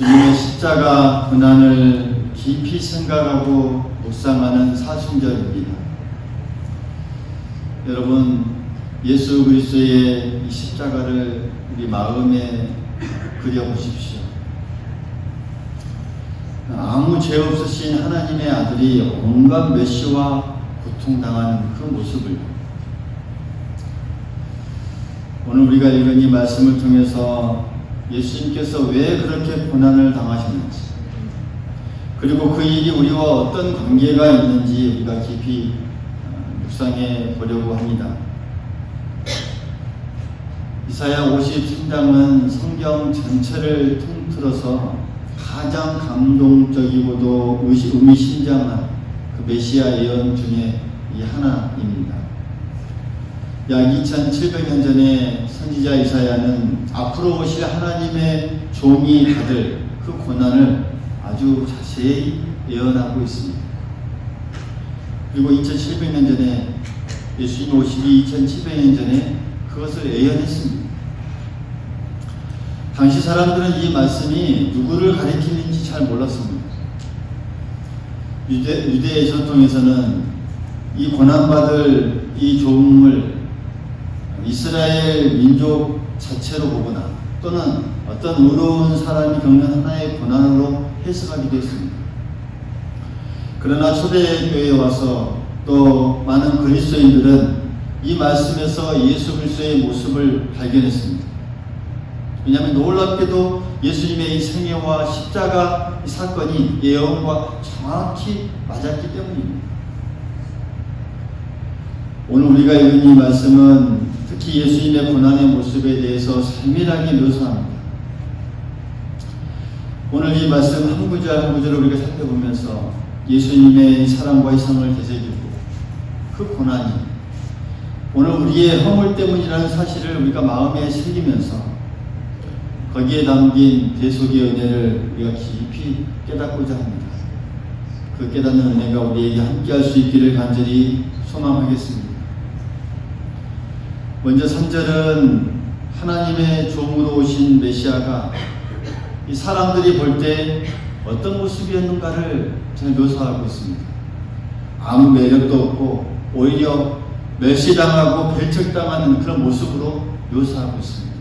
주님의 십자가 고난을 깊이 생각하고 묵상하는 사순절입니다. 여러분, 예수 그리스도의 이 십자가를 우리 마음에 그려보십시오. 아무 죄 없으신 하나님의 아들이 온갖 멸시와 고통당하는 그 모습을 오늘 우리가 읽은 이 말씀을 통해서 예수님께서 왜 그렇게 고난을 당하셨는지, 그리고 그 일이 우리와 어떤 관계가 있는지 우리가 깊이 묵상해 보려고 합니다. 이사야 53장은 성경 전체를 통틀어서 가장 감동적이고도 의미심장한 그 메시아 예언 중에 이 하나입니다. 약 2700년 전에 선지자 이사야는 앞으로 오실 하나님의 종이 받을 그 고난을 아주 자세히 예언하고 있습니다. 그리고 2700년 전에 예수님 오시기 2700년 전에 그것을 예언했습니다. 당시 사람들은 이 말씀이 누구를 가리키는지 잘 몰랐습니다. 유대의 전통에서는 이 고난받을 이 종을 이스라엘 민족 자체로 보거나 또는 어떤 의로운 사람이 겪는 하나의 고난으로 해석하기도 했습니다. 그러나 초대교회에 와서 또 많은 그리스도인들은 이 말씀에서 예수 그리스도의 모습을 발견했습니다. 왜냐하면 놀랍게도 예수님의 이 생애와 십자가 이 사건이 예언과 정확히 맞았기 때문입니다. 오늘 우리가 읽은 이 말씀은 특히 예수님의 고난의 모습에 대해서 세밀하게 묘사합니다. 오늘 이 말씀 한 구절 한 구절을 우리가 살펴보면서 예수님의 사랑과 희생을 되새기고 그 고난이 오늘 우리의 허물 때문이라는 사실을 우리가 마음에 새기면서 거기에 담긴 대속의 은혜를 우리가 깊이 깨닫고자 합니다. 그 깨닫는 은혜가 우리에게 함께할 수 있기를 간절히 소망하겠습니다. 먼저 3절은 하나님의 종으로 오신 메시아가 이 사람들이 볼 때 어떤 모습이었는가를 잘 묘사하고 있습니다. 아무 매력도 없고 오히려 멸시당하고 배척당하는 그런 모습으로 묘사하고 있습니다.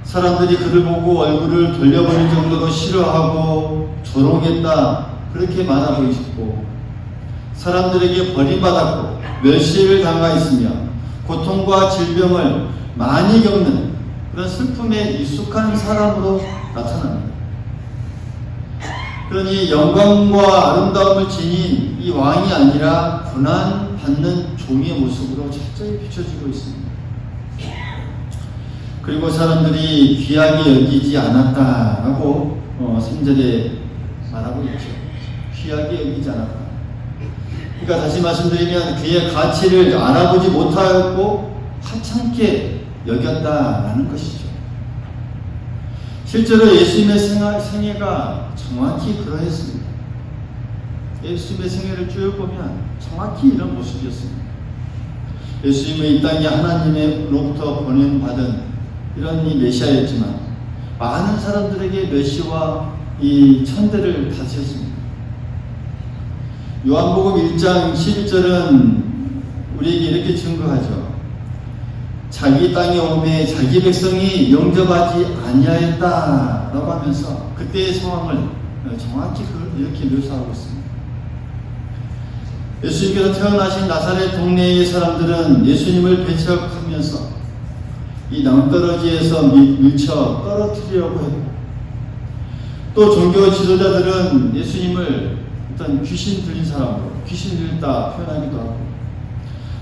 사람들이 그를 보고 얼굴을 돌려버릴 정도로 싫어하고 조롱했다 그렇게 말하고 있고, 사람들에게 버림받았고 멸시를 당하였으며 고통과 질병을 많이 겪는 그런 슬픔에 익숙한 사람으로 나타납니다. 그러니 영광과 아름다움을 지닌 이 왕이 아니라 고난받는 종의 모습으로 철저히 비춰지고 있습니다. 그리고 사람들이 귀하게 여기지 않았다라고 3절에 말하고 있죠. 귀하게 여기지 않았다. 그러니까 다시 말씀드리면 그의 가치를 알아보지 못하였고 하찮게 여겼다라는 것이죠. 실제로 예수님의 생애가 정확히 그러했습니다. 예수님의 생애를 쭉 보면 정확히 이런 모습이었습니다. 예수님의 이 땅에 하나님으로부터 보낸받은 이런 이 메시아였지만 많은 사람들에게 멸시와 이 천대를 다스렸습니다. 요한복음 1장 11절은 우리에게 이렇게 증거하죠. 자기 땅에 오매 자기 백성이 영접하지 아니하였다라고 하면서 그때의 상황을 정확히 이렇게 묘사하고 있습니다. 예수님께서 태어나신 나사렛 동네의 사람들은 예수님을 배척하면서 이 낭떠러지에서 밀쳐 떨어뜨리려고 했고, 또 종교 지도자들은 예수님을 어떤 귀신 들린 사람으로 귀신 들렸다 표현하기도 하고,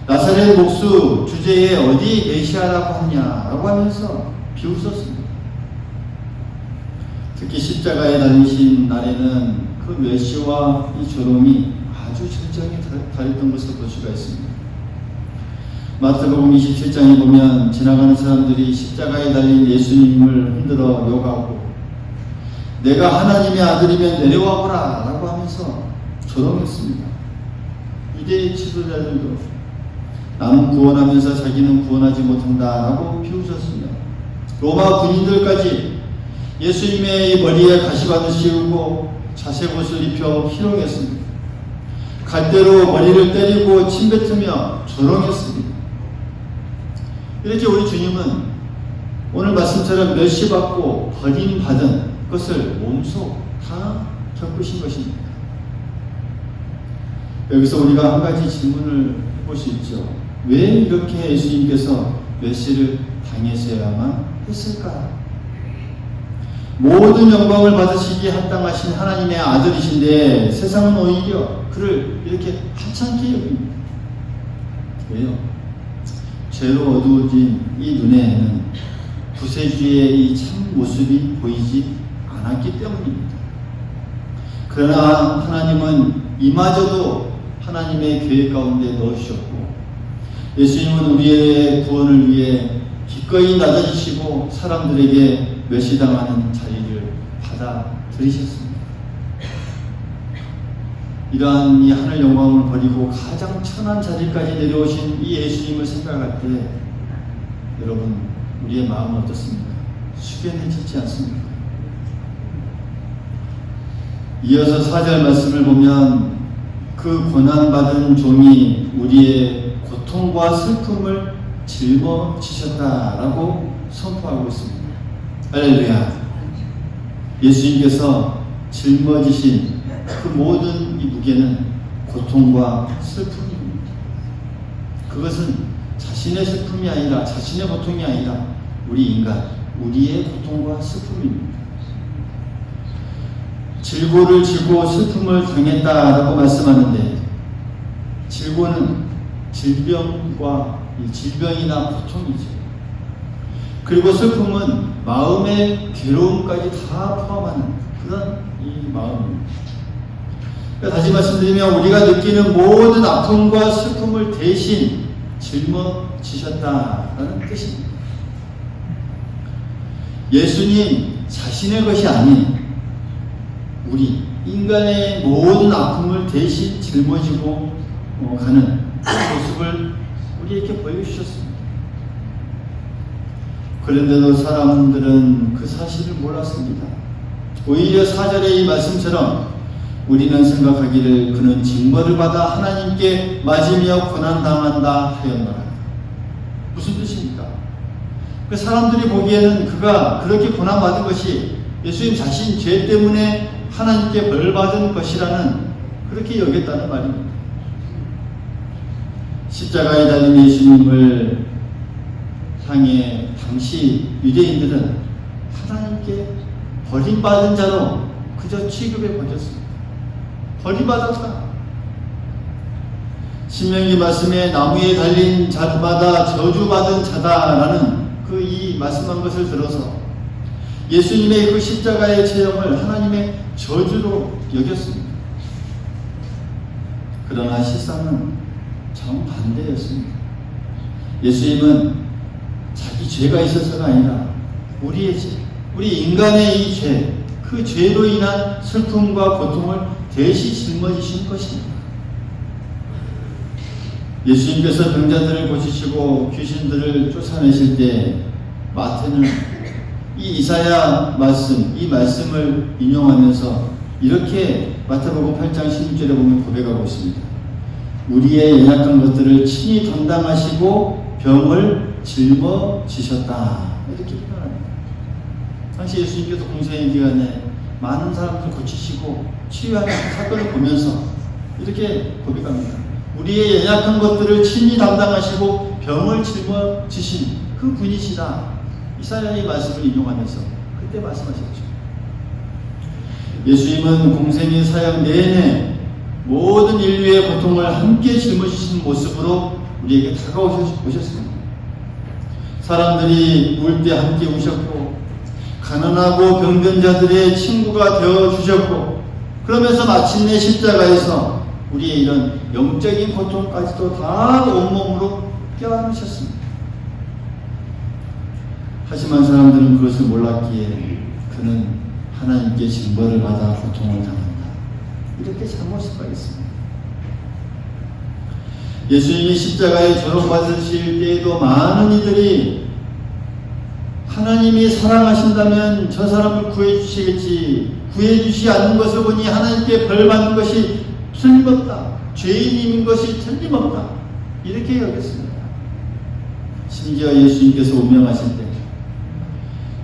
나사렛 목수 주제에 어디 메시아라고 하냐라고 하면서 비웃었습니다. 특히 십자가에 달리신 날에는 그 멸시와 이 조롱이 아주 철저하게 달했던 것을 볼 수가 있습니다. 마태복음 27장에 보면 지나가는 사람들이 십자가에 달린 예수님을 흔들어 욕하고 내가 하나님의 아들이면 내려와 보라 라고 하면서 조롱했습니다. 유대의 지도자들도 남은 구원하면서 자기는 구원하지 못한다 라고 비웃었습니다. 로마 군인들까지 예수님의 머리에 가시관을 씌우고 자색옷을 입혀 희롱했습니다. 갈대로 머리를 때리고 침뱉으며 조롱했습니다. 이렇게 우리 주님은 오늘 말씀처럼 멸시받고 버림받은 것을 몸소 다 겪으신 것입니다. 여기서 우리가 한 가지 질문을 해볼 수 있죠. 왜 이렇게 예수님께서 멸시를 당하셔야만 했을까? 모든 영광을 받으시기에 합당하신 하나님의 아들이신데 세상은 오히려 그를 이렇게 하찮게 여깁니다. 왜요? 죄로 어두워진 이 눈에는 구세주의 이 참 모습이 보이지 않았기 때문입니다. 그러나 하나님은 이마저도 하나님의 계획 가운데 넣으셨고, 예수님은 우리의 구원을 위해 기꺼이 낮아지시고 사람들에게 멸시당하는 자리를 받아들이셨습니다. 이러한 이 하늘 영광을 버리고 가장 천한 자리까지 내려오신 이 예수님을 생각할 때 여러분, 우리의 마음은 어떻습니까? 숙연해지지 않습니까? 이어서 4절 말씀을 보면 그 고난받은 종이 우리의 고통과 슬픔을 짊어지셨다라고 선포하고 있습니다. 할렐루야. 예수님께서 짊어지신 그 모든 이 무게는 고통과 슬픔입니다. 그것은 자신의 슬픔이 아니라, 자신의 고통이 아니라 우리 인간, 우리의 고통과 슬픔입니다. 질고를 지고 슬픔을 당했다라고 말씀하는데, 질고는 질병이나 고통이죠. 그리고 슬픔은 마음의 괴로움까지 다 포함하는 그런 이 마음입니다. 그러니까 다시 말씀드리면 우리가 느끼는 모든 아픔과 슬픔을 대신 짊어지셨다라는 뜻입니다. 예수님 자신의 것이 아닌 우리 인간의 모든 아픔을 대신 짊어지고 가는 그 모습을 우리에게 보여주셨습니다. 그런데도 사람들은 그 사실을 몰랐습니다. 오히려 4절의 이 말씀처럼 우리는 생각하기를 그는 징벌을 받아 하나님께 맞으며 고난당한다 하였노라. 무슨 뜻입니까? 그 사람들이 보기에는 그가 그렇게 고난받은 것이 예수님 자신 죄 때문에 하나님께 벌받은 것이라는, 그렇게 여겼다는 말입니다. 십자가에 달린 예수님을 향해 당시 유대인들은 하나님께 버림받은 자로 그저 취급해 버렸습니다. 버림받았다. 신명기 말씀에 나무에 달린 자마다 저주받은 자다라는 그 이 말씀한 것을 들어서 예수님의 그 십자가의 체형을 하나님의 저주로 여겼습니다. 그러나 실상은 정반대였습니다. 예수님은 자기 죄가 있어서가 아니라 우리의 죄, 우리 인간의 이 죄, 그 죄로 인한 슬픔과 고통을 대신 짊어지신 것입니다. 예수님께서 병자들을 고치시고 귀신들을 쫓아내실 때 마태는 이 이사야 말씀, 이 말씀을 인용하면서 이렇게 마태복음 8장 16절에 보면 고백하고 있습니다. 우리의 연약한 것들을 친히 담당하시고 병을 짊어지셨다. 이렇게 표현합니다. 당시 예수님께서 공생의 기간에 많은 사람들을 고치시고 치유하는 사건을 보면서 이렇게 고백합니다. 우리의 연약한 것들을 친히 담당하시고 병을 짊어지신 그 분이시다. 이사야의 말씀을 인용하면서 그때 말씀하셨죠. 예수님은 공생의 사역 내내 모든 인류의 고통을 함께 짊어지신 모습으로 우리에게 다가오셨습니다. 사람들이 울 때 함께 우셨고, 가난하고 병든 자들의 친구가 되어주셨고, 그러면서 마침내 십자가에서 우리의 이런 영적인 고통까지도 다 온몸으로 껴안으셨습니다. 하지만 사람들은 그것을 몰랐기에 그는 하나님께 징벌을 받아 고통을 당한다. 이렇게 잘못 생각했습니다. 예수님이 십자가에 조롱받으실 때에도 많은 이들이 하나님이 사랑하신다면 저 사람을 구해주시겠지. 구해주시지 않는 것을 보니 하나님께 벌받는 것이 틀림없다. 죄인임인 것이 틀림없다. 이렇게 여겼습니다. 심지어 예수님께서 운명하실 때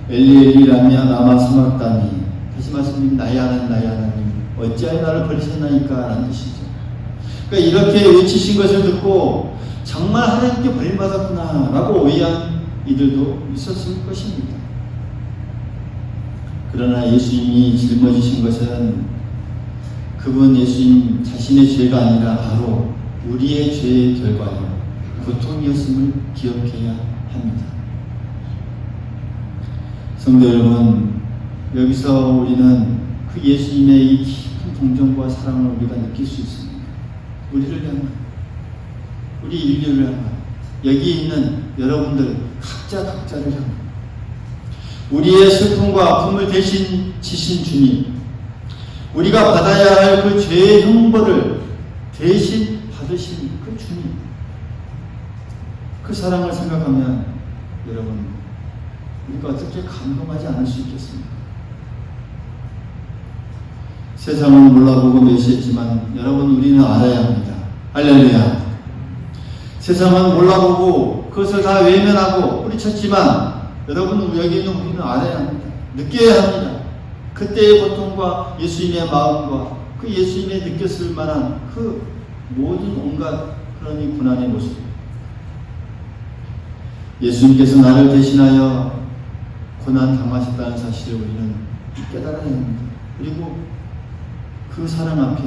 엘리 엘리 라마 사막다니, 다시 말씀드리면 나의 하나님 나의 하나님 어찌하여 나를 버리셨나이까 라는 뜻이죠. 그러니까 이렇게 외치신 것을 듣고 정말 하나님께 버림받았구나 라고 오해한 이들도 있었을 것입니다. 그러나 예수님이 짊어지신 것은 그분 예수님 자신의 죄가 아니라 바로 우리의 죄의 결과요 고통이었음을 기억해야 합니다. 성도 여러분, 여기서 우리는 그 예수님의 이 깊은 동정과 사랑을 우리가 느낄 수 있습니다. 우리를 향한, 우리 인류를 향한, 여기 있는 여러분들 각자를 향한, 우리의 슬픔과 아픔을 대신 지신 주님, 우리가 받아야 할 그 죄의 형벌을 대신 받으신 그 주님, 그 사랑을 생각하면 여러분 우리가 어떻게 감동하지 않을 수 있겠습니까? 세상은 몰라보고 멸시했지만 여러분 우리는 알아야 합니다. 할렐루야. 세상은 몰라보고 그것을 다 외면하고 뿌리쳤지만 여러분 여기 있는 우리는 알아야 합니다. 느껴야 합니다. 그때의 고통과 예수님의 마음과 그 예수님의 느꼈을 만한 그 모든 온갖 그런 이 고난의 모습, 예수님께서 나를 대신하여 고난 당하셨다는 사실을 우리는 깨달아야 합니다. 그리고 그 사랑 앞에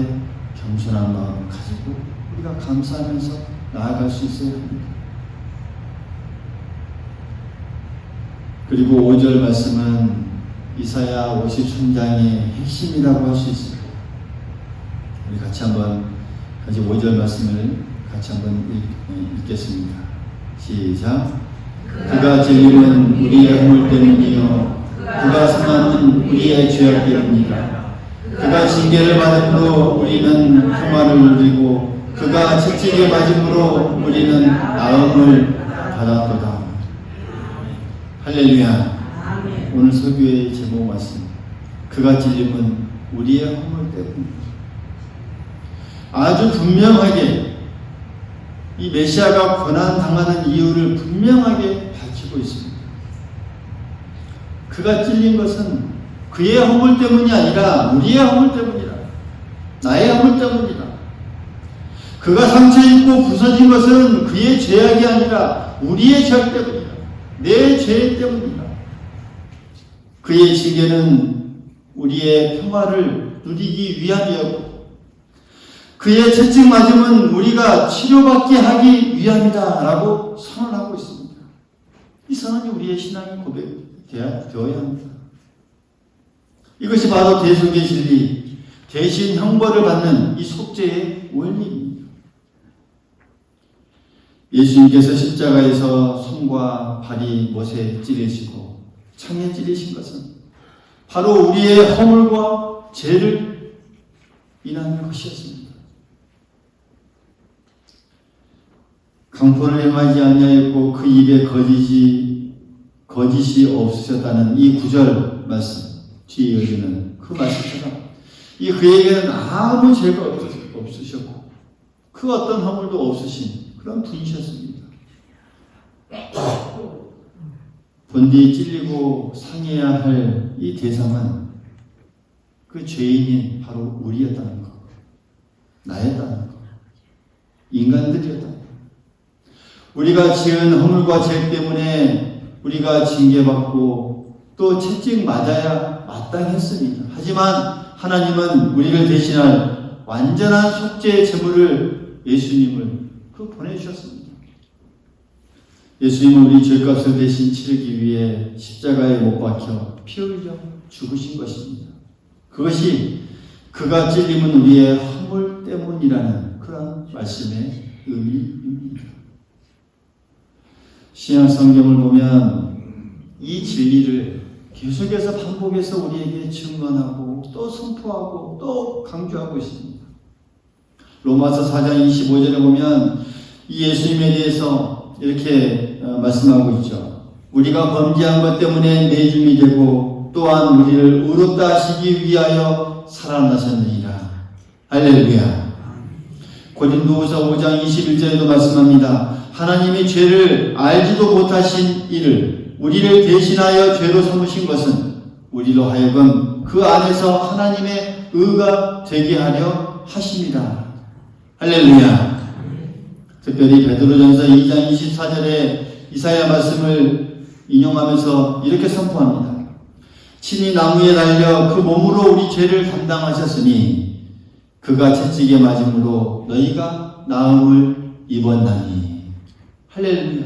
겸손한 마음을 가지고 우리가 감사하면서 나아갈 수 있어야 합니다. 그리고 5절 말씀은 이사야 53장의 핵심이라고 할 수 있습니다. 우리 같이 한번 5절 말씀을 같이 한번 읽겠습니다. 시작. 그가 질림은 우리의 허물 때문이요 그가 상함은 우리의 죄악 때문이다. 그가 징계를 받음으로 우리는 평화를 누리고 그가 채찍에 맞음으로 우리는 나음을 받았도다. 할렐루야. 오늘 설교의 제목 말씀, 그가 찔림은 우리의 허물 때문이다. 아주 분명하게 이 메시아가 고난당하는 이유를 분명하게 밝히고 있습니다. 그가 찔린 것은 그의 허물 때문이 아니라 우리의 허물 때문이다. 나의 허물 때문이다. 그가 상처 입고 부서진 것은 그의 죄악이 아니라 우리의 죄악 때문이다. 내 죄 때문이다. 그의 징계는 우리의 평화를 누리기 위함이었고 그의 채찍 맞음은 우리가 치료받게 하기 위함이다 라고 선언하고 있습니다. 이 선언이 우리의 신앙의 고백되어야 합니다. 이것이 바로 대속의 진리, 대신 형벌을 받는 이 속죄의 원리입니다. 예수님께서 십자가에서 손과 발이 못에 찔리시고 창에 찔리신 것은 바로 우리의 허물과 죄를 인한 것이었습니다. 강포를 행하지 아니하였고 그 입에 거짓이 없으셨다는 이 9절 말씀 뒤에 이어지는 그 말씀처럼 이 그에게는 아무 죄가 없으셨고 그 어떤 허물도 없으신 그런 분이셨습니다. 본디 찔리고 상해야 할 이 대상은 그 죄인인 바로 우리였다는 것, 나였다는 것, 인간들이었다는 것. 우리가 지은 허물과 죄 때문에 우리가 징계받고 또 채찍 맞아야 마땅했습니다. 하지만 하나님은 우리를 대신할 완전한 속죄의 제물을 예수님을 보내주셨습니다. 예수님은 우리 죄값을 대신 치르기 위해 십자가에 못 박혀 피 흘려 죽으신 것입니다. 그것이 그가 찔림은 우리의 허물 때문이라는 그런 말씀의 의미입니다. 신약 성경을 보면 이 진리를 계속해서 반복해서 우리에게 증언하고 또 선포하고 또 강조하고 있습니다. 로마서 4장 25절에 보면 이 예수님에 대해서 이렇게 말씀하고 있죠. 우리가 범죄한 것 때문에 내줌이 되고 또한 우리를 의롭다 하시기 위하여 살아나셨느니라. 할렐루야. 고린도후서 5장 21절에도 말씀합니다. 하나님이 죄를 알지도 못하신 이를 우리를 대신하여 죄로 삼으신 것은 우리로 하여금 그 안에서 하나님의 의가 되게 하려 하십니다. 할렐루야. 특별히 베드로전서 2장 24절에 이사야 말씀을 인용하면서 이렇게 선포합니다. 친히 나무에 달려 그 몸으로 우리 죄를 담당하셨으니 그가 채찍에 맞음으로 너희가 나음을 입었나니. 할렐루야.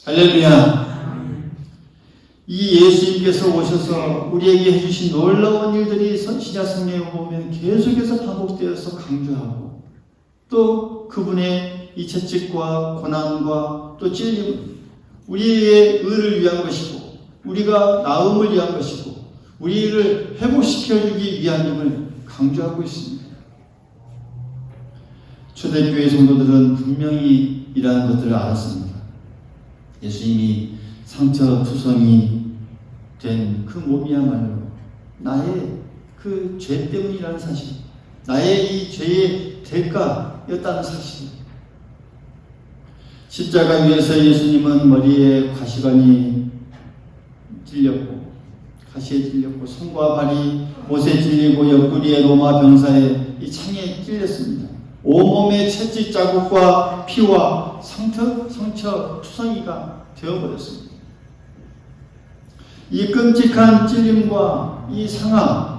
할렐루야. 이 예수님께서 오셔서 우리에게 해주신 놀라운 일들이 신약 성경에 보면 계속해서 반복되어서 강조하고 또 그분의 이 채찍과 고난과 또 찔림 우리의 의를 위한 것이고 우리가 나음을 위한 것이고 우리를 회복시켜주기 위함임을 강조하고 있습니다. 초대교회 성도들은 분명히 이러한 것들을 알았습니다. 예수님이 상처투성이 된 그 몸이야말로 나의 그 죄 때문이라는 사실, 나의 이 죄의 대가였다는 사실. 십자가 위에서 예수님은 머리에 가시관이 찔렸고 가시에 찔렸고 손과 발이 못에 찔리고 옆구리에 로마 병사의 이 창에 찔렸습니다. 온몸에 채찍 자국과 피와 상처 투성이가 되어버렸습니다. 이 끔찍한 찔림과 이 상함,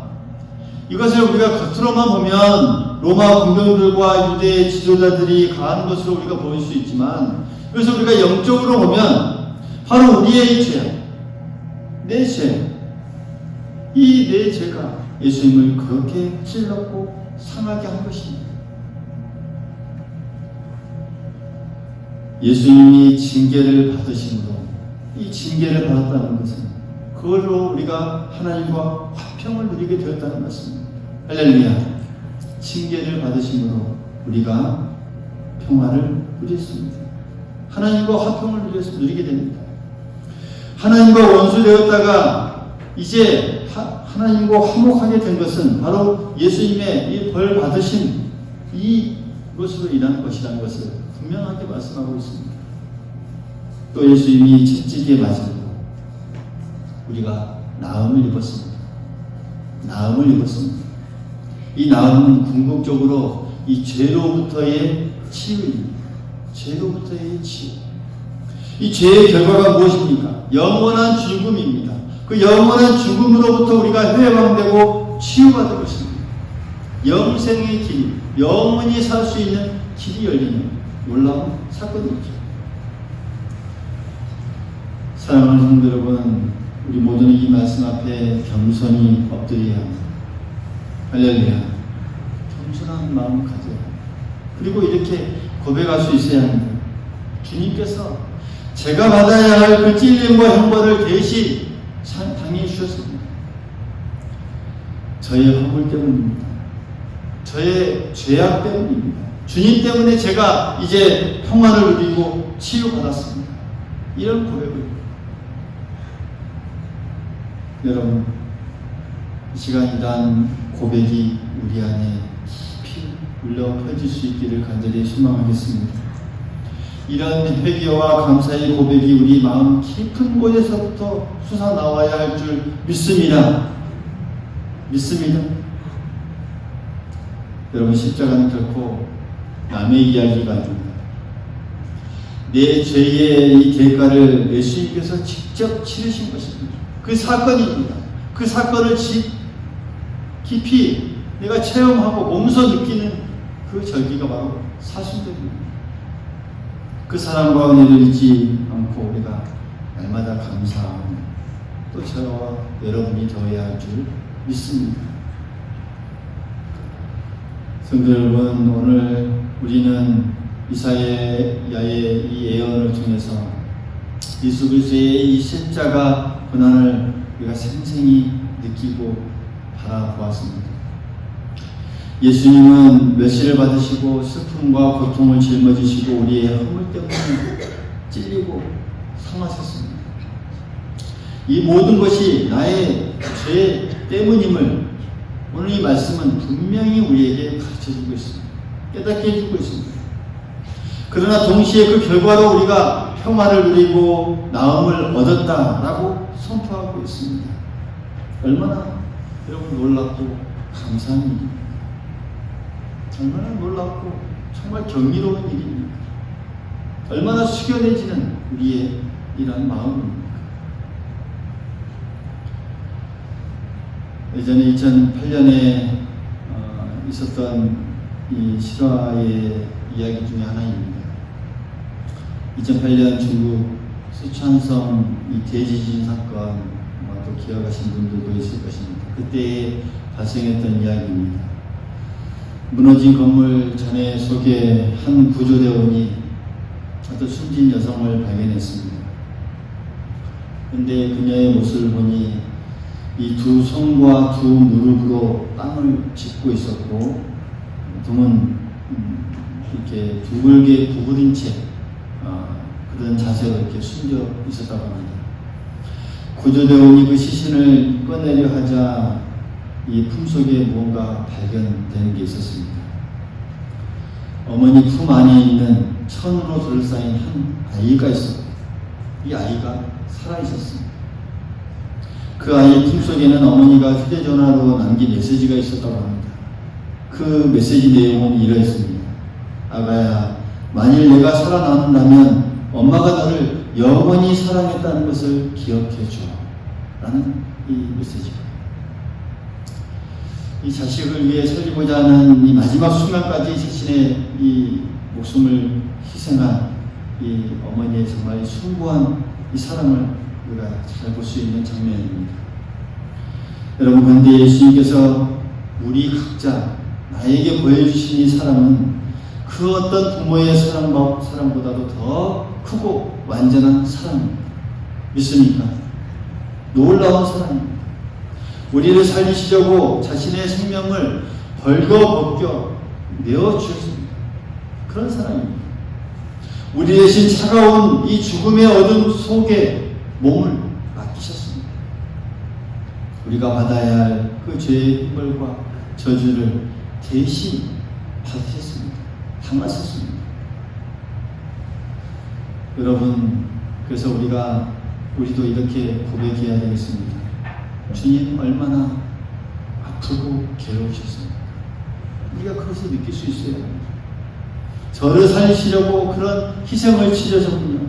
이것을 우리가 겉으로만 보면 로마 군병들과 유대 지도자들이 가한 것으로 우리가 보일 수 있지만, 그래서 우리가 영적으로 보면 바로 우리의 이 죄, 내 죄, 이 내 죄가 예수님을 그렇게 찔렀고 상하게 한 것입니다. 예수님이 징계를 받으심으로, 이 징계를 받았다는 것은 그걸로 우리가 하나님과 화평을 누리게 되었다는 말씀입니다. 할렐루야. 징계를 받으심으로 우리가 평화를 누렸습니다. 하나님과 화평을 누리게 됩니다. 하나님과 원수되었다가 이제 하나님과 화목하게 된 것은 바로 예수님의 이 벌 받으신 이것으로 인한 것이라는 것을 분명하게 말씀하고 있습니다. 또 예수님이 채찍에 맞으므로 우리가 나음을 입었습니다. 나음을 입었습니다. 이 나음은 궁극적으로 이 죄로부터의 치유입니다. 죄로부터의 치유. 이 죄의 결과가 무엇입니까? 영원한 죽음입니다. 그 영원한 죽음으로부터 우리가 해방되고 치유받을 것입니다. 영생의 길, 영원히 살 수 있는 길이 열리는 놀라운 사건이죠. 사랑하는 성도 여러분, 우리 모두는 이 말씀 앞에 겸손히 엎드려야 합니다. 할렐루야. 겸손한 마음을 가져야 합니다. 그리고 이렇게 고백할 수 있어야 합니다. 주님께서 제가 받아야 할 그 찔림과 형벌을 대신 당해 주셨습니다. 저의 허물 때문입니다. 저의 죄악 때문입니다. 주님 때문에 제가 이제 평화를 누리고 치유받았습니다. 이런 고백을. 여러분, 이 시간 이러한 고백이 우리 안에 깊이 울려 퍼질 수 있기를 간절히 소망하겠습니다. 이런 회개와 감사의 고백이 우리 마음 깊은 곳에서부터 솟아나와야 할 줄 믿습니다. 믿습니다. 여러분, 십자가는 결코 남의 이야기가 아닙니다. 내 죄의 이 대가를 예수님께서 직접 치르신 것입니다. 그 사건입니다. 그 사건을 깊이 내가 체험하고 몸소 느끼는 그 절기가 바로 사순절입니다. 그 사랑과 은혜를 잊지 않고 우리가 날마다 감사하며 또 저와 여러분이 더해야 할 줄 믿습니다. 성도 여러분, 오늘 우리는 이사야의 이 예언을 통해서 예수 그리스도의 이 십자가 고난을 우리가 생생히 느끼고 바라보았습니다. 예수님은 멸시를 받으시고 슬픔과 고통을 짊어지시고 우리의 허물 때문에 찔리고 상하셨습니다. 이 모든 것이 나의 죄 때문임을 오늘 이 말씀은 분명히 우리에게 가르쳐주고 있습니다. 깨닫게 해주고 있습니다. 그러나 동시에 그 결과로 우리가 평화를 누리고 나음을 얻었다라고 선포하고 있습니다. 얼마나 여러분 놀랍고 감사한 일입니까? 얼마나 놀랍고 정말 경이로운 일입니까? 얼마나 숙연해지는 우리의 이러한 마음입니까? 예전에 2008년에 있었던 이 실화의 이야기 중에 하나입니다. 2008년 중국 쓰촨성 이 대지진 사건 또 기억하신 분들도 있을 것입니다. 그때 발생했던 이야기입니다. 무너진 건물 잔해 속에 한 구조대원이 어떤 숨진 여성을 발견했습니다. 그런데 그녀의 모습을 보니 이 두 손과 두 무릎으로 땅을 짚고 있었고 등은 이렇게 둥글게 구부린 채 그런 자세로 이렇게 숨져 있었다고 합니다. 구조대원이 그 시신을 꺼내려 하자 이 품속에 무언가 발견되는 게 있었습니다. 어머니 품 안에 있는 천으로 둘러싸인 한 아이가 있었고 이 아이가 살아있었습니다. 그 아이 품속에는 어머니가 휴대전화로 남긴 메시지가 있었다고 합니다. 그 메시지 내용은 이러했습니다. 아가야, 만일 내가 살아남는다면 엄마가 너를 영원히 사랑했다는 것을 기억해줘. 라는 이 메시지가. 이 자식을 위해 살리고자 하는 이 마지막 순간까지 자신의 이 목숨을 희생한 이 어머니의 정말 숭고한 이 사랑을 우리가 잘 볼 수 있는 장면입니다. 여러분, 그런데 예수님께서 우리 각자 나에게 보여주신 이 사랑은 그 어떤 부모의 사랑보다도 더 크고 완전한 사랑입니다. 믿습니까? 놀라운 사랑입니다. 우리를 살리시려고 자신의 생명을 벌거벗겨 내어주셨습니다. 그런 사랑입니다. 우리 대신 차가운 이 죽음의 어둠 속에 몸을 맡기셨습니다. 우리가 받아야 할 그 죄의 형벌과 저주를 대신 받으셨습니다. 당하셨습니다. 여러분, 그래서 우리도 이렇게 고백해야 되겠습니다. 주님 얼마나 아프고 괴로우셨습니까? 우리가 그것을 느낄 수 있어야 합니다. 저를 살리시려고 그런 희생을 치르셨군요.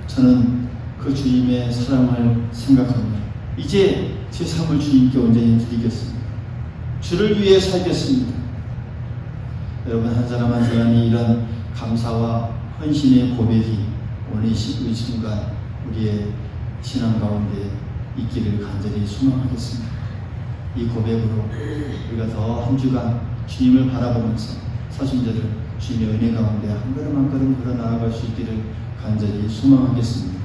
저는 그 주님의 사랑을 생각합니다. 이제 제 삶을 주님께 온전히 드리겠습니다. 주를 위해 살겠습니다. 여러분, 한 사람 한 사람이 이런 감사와 헌신의 고백이 오늘 이 순간 우리의 신앙 가운데 있기를 간절히 소망하겠습니다. 이 고백으로 우리가 더 한 주간 주님을 바라보면서 사순절을 주님의 은혜 가운데 한 걸음 한 걸음 걸어 나아갈 수 있기를 간절히 소망하겠습니다.